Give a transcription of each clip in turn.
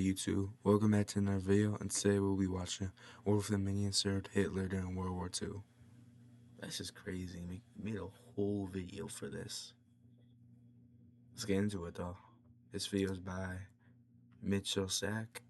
YouTube, welcome back to another video, and today we'll be watching War of the Minions served Hitler during World War II. That's just crazy. Made a whole video for this. Let's get into it though. This video is by Mitchell Sack,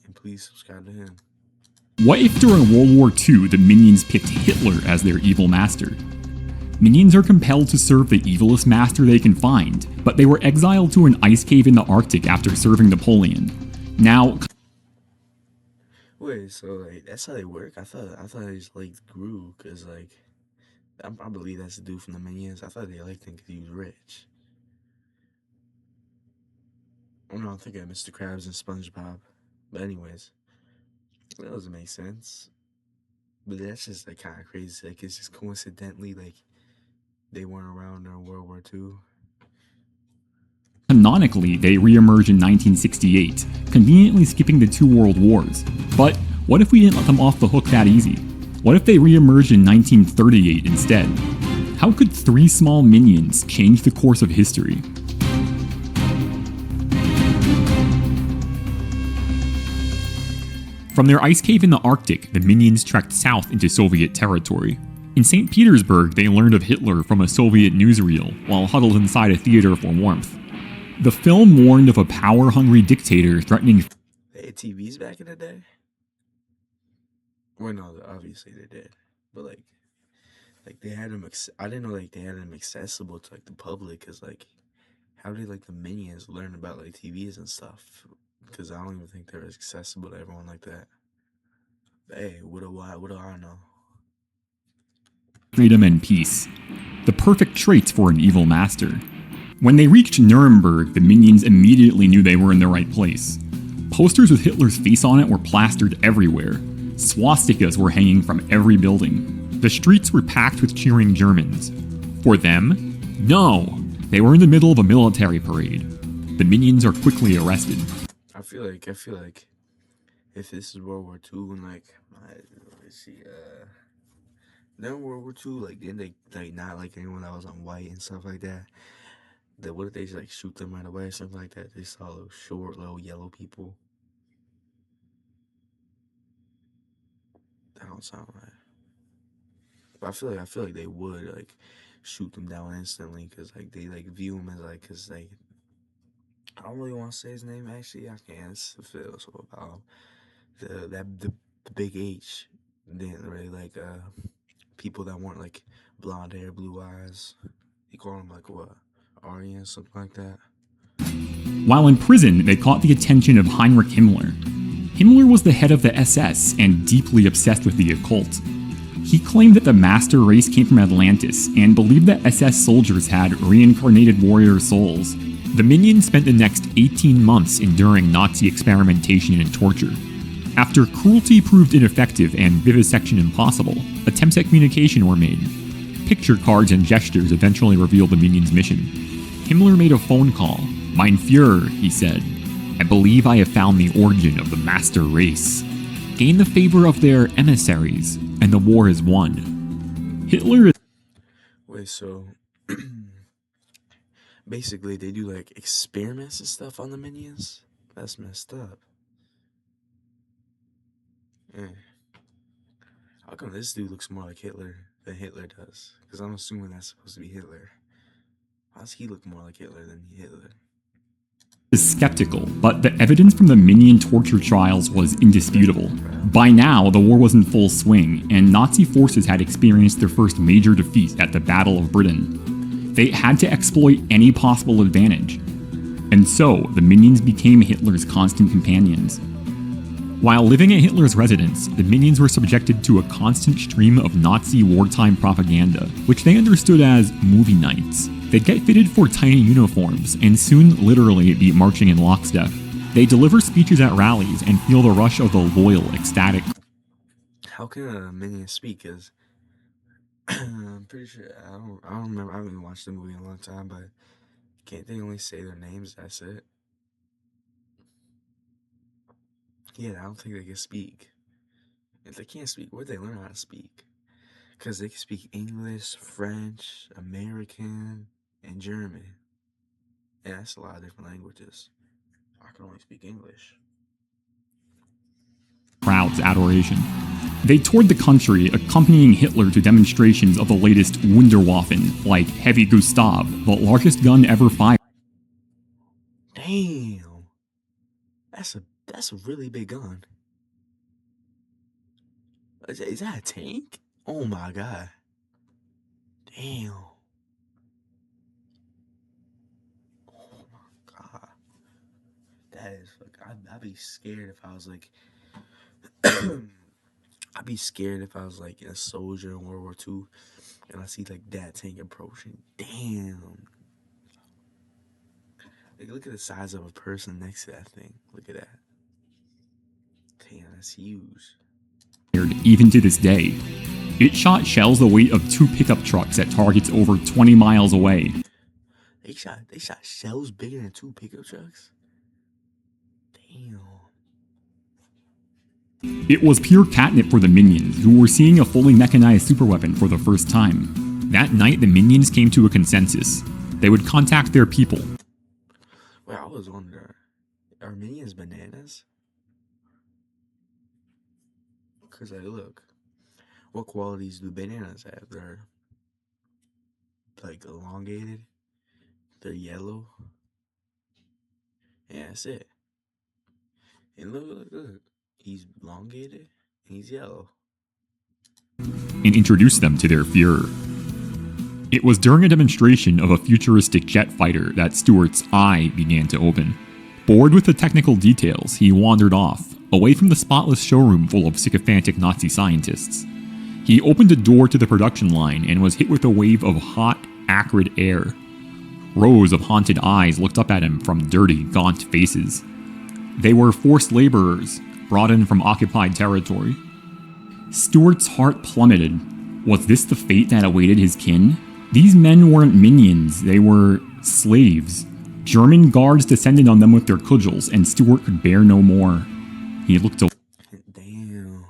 and please subscribe to him. What if during World War II the Minions picked Hitler as their evil master? Minions are compelled to serve the evilest master they can find, but they were exiled to an ice cave in the Arctic after serving Napoleon. Now, Wait, so like that's how they work? I thought they just like grew, cause like I believe that's the dude from the Minions. I thought they liked him cause he was rich. Oh no, I'm thinking of Mr. Krabs and SpongeBob. But anyways, that doesn't make sense. But that's just like kind of crazy. Like it's just coincidentally like they weren't around during World War II. canonically, they re-emerge in 1968, conveniently skipping the two world wars. But what if we didn't let them off the hook that easy? What if they re-emerged in 1938 instead? How could three small minions change the course of history? From their ice cave in the Arctic, the Minions trekked south into Soviet territory. In St. Petersburg, they learned of Hitler from a Soviet newsreel while huddled inside a theater for warmth. The film warned of a power-hungry dictator threatening. They had TVs back in the day? Well, no, obviously they did. But like they had them, I didn't know like they had them accessible to like the public, cause like, how did like the Minions learn about like TVs and stuff? Cause I don't even think they're accessible to everyone like that. But hey, what do I know? Freedom and peace. The perfect traits for an evil master. When they reached Nuremberg, the Minions immediately knew they were in the right place. Posters with Hitler's face on it were plastered everywhere. Swastikas were hanging from every building. The streets were packed with cheering Germans. For them? No! They were in the middle of a military parade. The Minions are quickly arrested. I feel like if this is World War II and like let's see, during World War II, like didn't they like not like anyone that was on white and stuff like that? That what if they just like shoot them right away or something like that? They saw those short little yellow people. That don't sound right. But I feel like they would like shoot them down instantly because like they like view him as like because like I don't really want to say his name actually. I can't. It's feel so about the big H. Didn't really like people that weren't like blonde hair, blue eyes. You call them like what, Aryan, something like that. While in prison, they caught the attention of Heinrich Himmler. Himmler was the head of the SS and deeply obsessed with the occult. He claimed that the master race came from Atlantis and believed that SS soldiers had reincarnated warrior souls. The Minions spent the next 18 months enduring Nazi experimentation and torture. After cruelty proved ineffective and vivisection impossible, attempts at communication were made. Picture cards and gestures eventually revealed the Minions' mission. Himmler made a phone call. Mein Führer, he said, I believe I have found the origin of the master race. Gain the favor of their emissaries, and the war is won. Hitler is. Wait, so basically they do like experiments and stuff on the Minions? That's messed up. Yeah. How come this dude looks more like Hitler than Hitler does? Because I'm assuming that's supposed to be Hitler. How does he look more like Hitler than Hitler? Is skeptical, but the evidence from the Minion torture trials was indisputable. By now, the war was in full swing, and Nazi forces had experienced their first major defeat at the Battle of Britain. They had to exploit any possible advantage. And so, the Minions became Hitler's constant companions. While living at Hitler's residence, the Minions were subjected to a constant stream of Nazi wartime propaganda, which they understood as movie nights. They'd get fitted for tiny uniforms, and soon literally be marching in lockstep. They deliver speeches at rallies and feel the rush of the loyal, ecstatic. How can a Minion speak? Cause I'm pretty sure I don't remember. I haven't even watched the movie in a long time, but can't they only say their names? That's it. Yeah, I don't think they can speak. If they can't speak, where'd they learn how to speak? Because they can speak English, French, American, and German. Yeah, that's a lot of different languages. I can only speak English. crowd's adoration. They toured the country, accompanying Hitler to demonstrations of the latest Wunderwaffen, like Heavy Gustav, the largest gun ever fired. Damn. That's a really big gun. Is that a tank? Oh my god. Damn. Oh my god. That is I'd be scared if I was like I'd be scared if I was like a soldier in World War II and I see like that tank approaching. Damn. Like, look at the size of a person next to that thing. Look at that. Damn, that's huge. Even to this day. It shot shells the weight of 2 pickup trucks at targets over 20 miles away. They shot shells bigger than 2 pickup trucks? Damn. It was pure catnip for the Minions, who were seeing a fully mechanized superweapon for the first time. That night, the Minions came to a consensus. They would contact their people. Wait, I was wondering, are Minions bananas? Because, like, look, what qualities do bananas have? They're, like, elongated. They're yellow. Yeah, that's it. And look. He's elongated and he's yellow. And introduced them to their Fuhrer. It was during a demonstration of a futuristic jet fighter that Stuart's eye began to open. Bored with the technical details, he wandered off, away from the spotless showroom full of sycophantic Nazi scientists. He opened a door to the production line and was hit with a wave of hot, acrid air. Rows of haunted eyes looked up at him from dirty, gaunt faces. They were forced laborers, brought in from occupied territory. Stuart's heart plummeted. Was this the fate that awaited his kin? These men weren't minions, they were slaves. German guards descended on them with their cudgels, and Stuart could bear no more. He looked away. Damn.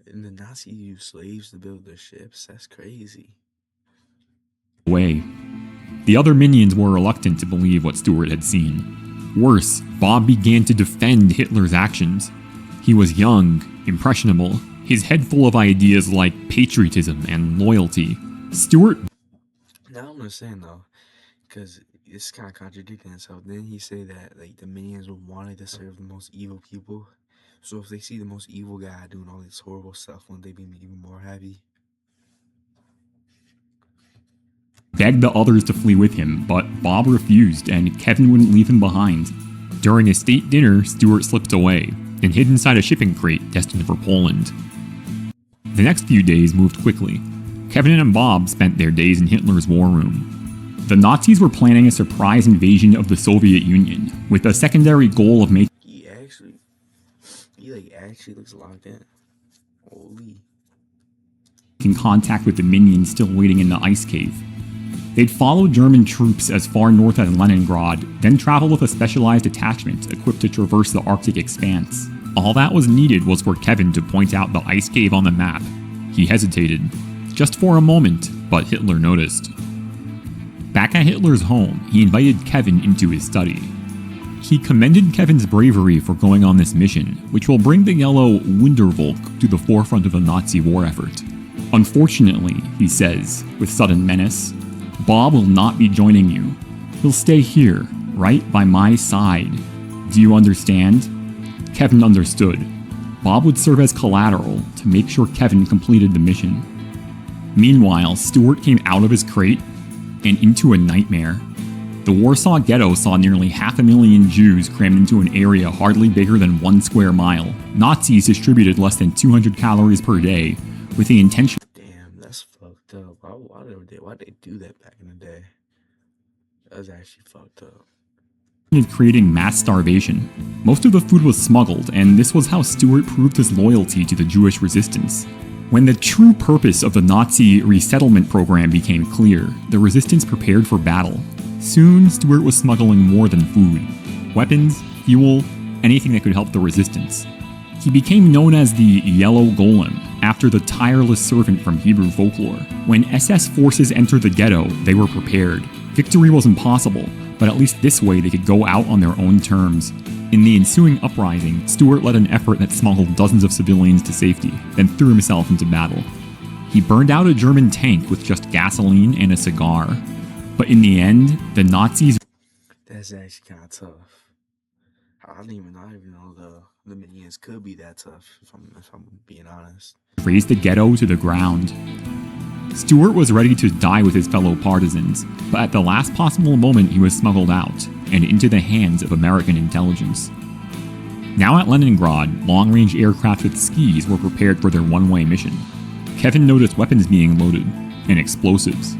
And the Nazis used slaves to build their ships? That's crazy. The other minions were reluctant to believe what Stuart had seen. Worse, Bob began to defend Hitler's actions. He was young, impressionable, his head full of ideas like patriotism and loyalty. Stuart... Now I'm understand though, because it's kind of contradicting itself. Didn't he say that like the minions wanted to serve the most evil people? So if they see the most evil guy doing all this horrible stuff, won't they be even more happy? Begged the others to flee with him, but Bob refused and Kevin wouldn't leave him behind. During a state dinner, Stuart slipped away and hid inside a shipping crate destined for Poland. The next few days moved quickly. Kevin and Bob spent their days in Hitler's war room. The Nazis were planning a surprise invasion of the Soviet Union, with a secondary goal of making... He actually looks locked in. Holy. ...in contact with the minions still waiting in the ice cave. They'd follow German troops as far north as Leningrad, then travel with a specialized detachment equipped to traverse the Arctic expanse. All that was needed was for Kevin to point out the ice cave on the map. He hesitated. Just for a moment, but Hitler noticed. Back at Hitler's home, he invited Kevin into his study. He commended Kevin's bravery for going on this mission, which will bring the yellow Wundervolk to the forefront of the Nazi war effort. Unfortunately, he says, with sudden menace, Bob will not be joining you. He'll stay here, right by my side. Do you understand? Kevin understood. Bob would serve as collateral to make sure Kevin completed the mission. Meanwhile, Stuart came out of his crate and into a nightmare. The Warsaw Ghetto saw nearly 500,000 Jews crammed into an area hardly bigger than 1 square mile. Nazis distributed less than 200 calories per day, with the intention... Damn, that's fucked up. Why'd they do that back in the day? That was actually fucked up. ...creating mass starvation. Most of the food was smuggled, and this was how Stuart proved his loyalty to the Jewish resistance. When the true purpose of the Nazi resettlement program became clear, the resistance prepared for battle. Soon, Stuart was smuggling more than food. Weapons, fuel, anything that could help the resistance. He became known as the Yellow Golem, after the tireless servant from Hebrew folklore. When SS forces entered the ghetto, they were prepared. Victory was impossible, but at least this way they could go out on their own terms. In the ensuing uprising, Stuart led an effort that smuggled dozens of civilians to safety, then threw himself into battle. He burned out a German tank with just gasoline and a cigar. But in the end, the Nazis... That's actually kind of tough. I don't even know the Minions could be that tough, if I'm being honest. Razed the ghetto to the ground. Stuart was ready to die with his fellow partisans, but at the last possible moment he was smuggled out, and into the hands of American intelligence. Now at Leningrad, long-range aircraft with skis were prepared for their one-way mission. Kevin noticed weapons being loaded, and explosives.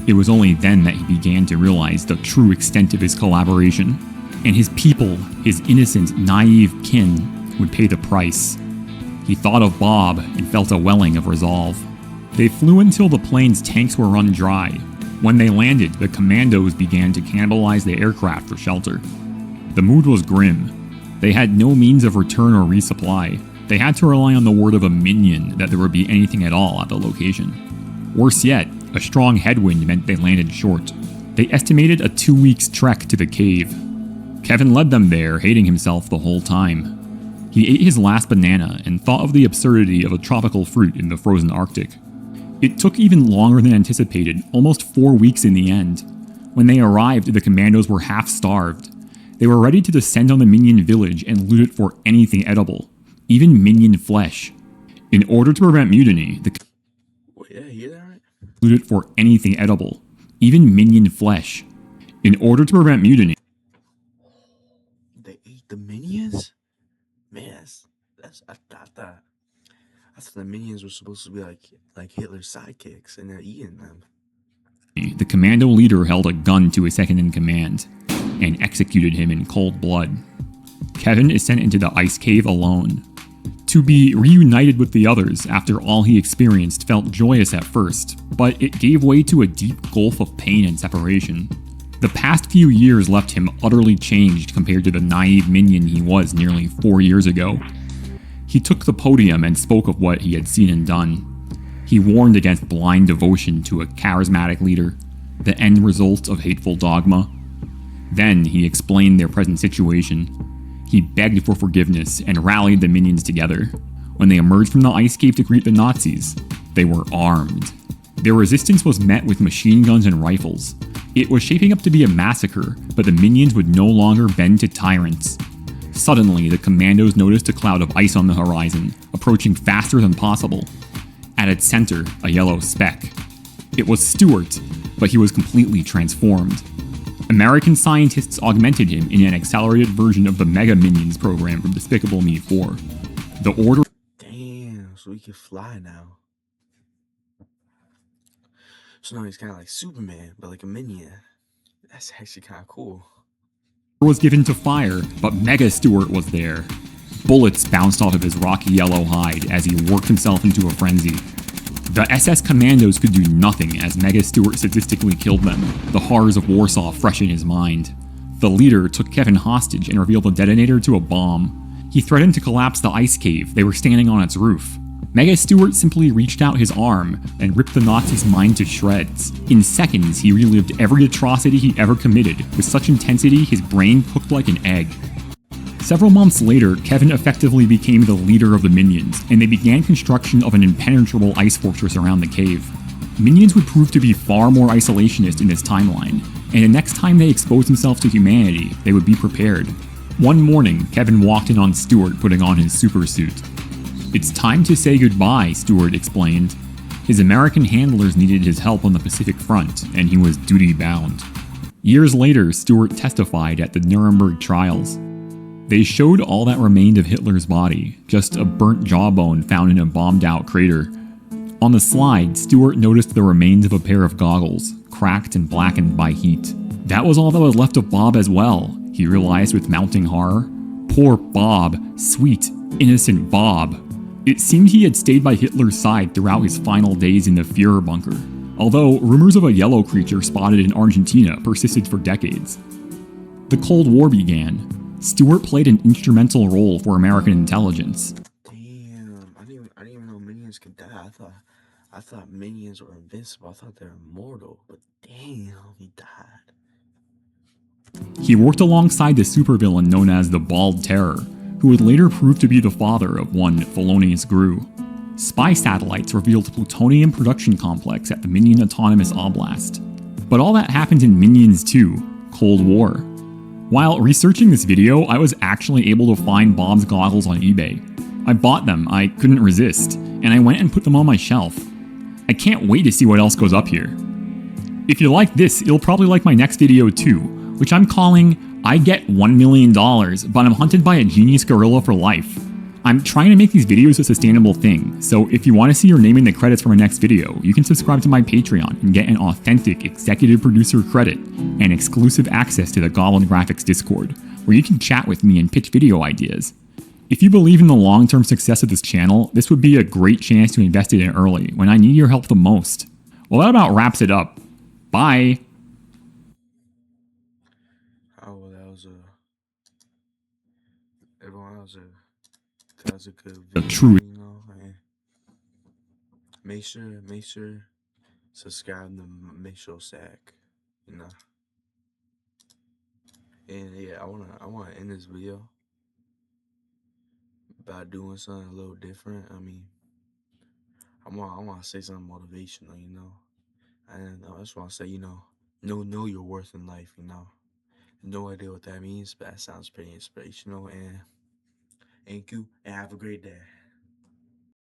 It was only then that he began to realize the true extent of his collaboration, and his people, his innocent, naive kin, would pay the price. He thought of Bob and felt a welling of resolve. They flew until the plane's tanks were run dry. When they landed, the commandos began to cannibalize the aircraft for shelter. The mood was grim. They had no means of return or resupply. They had to rely on the word of a minion that there would be anything at all at the location. Worse yet, a strong headwind meant they landed short. They estimated a 2 weeks trek to the cave. Kevin led them there, hating himself the whole time. He ate his last banana and thought of the absurdity of a tropical fruit in the frozen Arctic. It took even longer than anticipated, almost 4 weeks in the end. When they arrived, the commandos were half-starved. They were ready to descend on the minion village and loot it for anything edible, even minion flesh. In order to prevent mutiny, loot it for anything edible, even minion flesh. In order to prevent mutiny, they ate the minions? Man, I thought the minions were supposed to be like Hitler's sidekicks, and they're eating them. The commando leader held a gun to his second-in-command and executed him in cold blood. Kevin is sent into the ice cave alone. To be reunited with the others after all he experienced felt joyous at first, but it gave way to a deep gulf of pain and separation. The past few years left him utterly changed compared to the naive minion he was nearly 4 years ago. He took the podium and spoke of what he had seen and done. He warned against blind devotion to a charismatic leader, the end result of hateful dogma. Then he explained their present situation. He begged for forgiveness and rallied the minions together. When they emerged from the ice cave to greet the Nazis, they were armed. Their resistance was met with machine guns and rifles. It was shaping up to be a massacre, but the minions would no longer bend to tyrants. Suddenly, the commandos noticed a cloud of ice on the horizon, approaching faster than possible. At its center, a yellow speck. It was Stuart, but he was completely transformed. American scientists augmented him in an accelerated version of the Mega Minions program from Despicable Me 4. The order... Damn, so he can fly now. So now he's kind of like Superman, but like a minion. That's actually kind of cool. Was given to fire, but Mega Stuart was there. Bullets bounced off of his rocky yellow hide as he worked himself into a frenzy. The SS commandos could do nothing as Mega Stuart sadistically killed them, the horrors of Warsaw fresh in his mind. The leader took Kevin hostage and revealed the detonator to a bomb. He threatened to collapse the ice cave. They were standing on its roof. Mega Stuart simply reached out his arm and ripped the Nazis' mind to shreds. In seconds, he relived every atrocity he ever committed, with such intensity his brain cooked like an egg. Several months later, Kevin effectively became the leader of the Minions, and they began construction of an impenetrable ice fortress around the cave. Minions would prove to be far more isolationist in this timeline, and the next time they exposed themselves to humanity, they would be prepared. One morning, Kevin walked in on Stuart putting on his super suit. "It's time to say goodbye," Stuart explained. His American handlers needed his help on the Pacific Front, and he was duty-bound. Years later, Stuart testified at the Nuremberg trials. They showed all that remained of Hitler's body, just a burnt jawbone found in a bombed-out crater. On the slide, Stuart noticed the remains of a pair of goggles, cracked and blackened by heat. That was all that was left of Bob as well, he realized with mounting horror. Poor Bob, sweet, innocent Bob. It seemed he had stayed by Hitler's side throughout his final days in the Führer bunker, although rumors of a yellow creature spotted in Argentina persisted for decades. The Cold War began. Stuart played an instrumental role for American intelligence. Damn, I didn't even know minions could die. I thought minions were invincible. I thought they were immortal, but damn, he died. He worked alongside the supervillain known as the Bald Terror, who would later prove to be the father of one Thelonious Gru. Spy satellites revealed a plutonium production complex at the Minion Autonomous Oblast. But all that happened in Minions 2, Cold War. While researching this video, I was actually able to find Bob's goggles on eBay. I bought them, I couldn't resist, and I went and put them on my shelf. I can't wait to see what else goes up here. If you like this, you'll probably like my next video too, which I'm calling I Get $1 Million, but I'm hunted by a genius gorilla for life. I'm trying to make these videos a sustainable thing, so if you want to see your name in the credits for my next video, you can subscribe to my Patreon and get an authentic executive producer credit and exclusive access to the Goblin Graphics Discord, where you can chat with me and pitch video ideas. If you believe in the long-term success of this channel, this would be a great chance to invest in it early when I need your help the most. Well, that about wraps it up. Bye! Oh, well, everyone, that was a good video, True. you know, and make sure, subscribe to Mitchell Sack, you know. And yeah, I wanna end this video by doing something a little different. I mean, I wanna say something motivational, you know. And I just wanna say, you know your worth in life, you know. No idea what that means, but that sounds pretty inspirational. And thank you, and have a great day.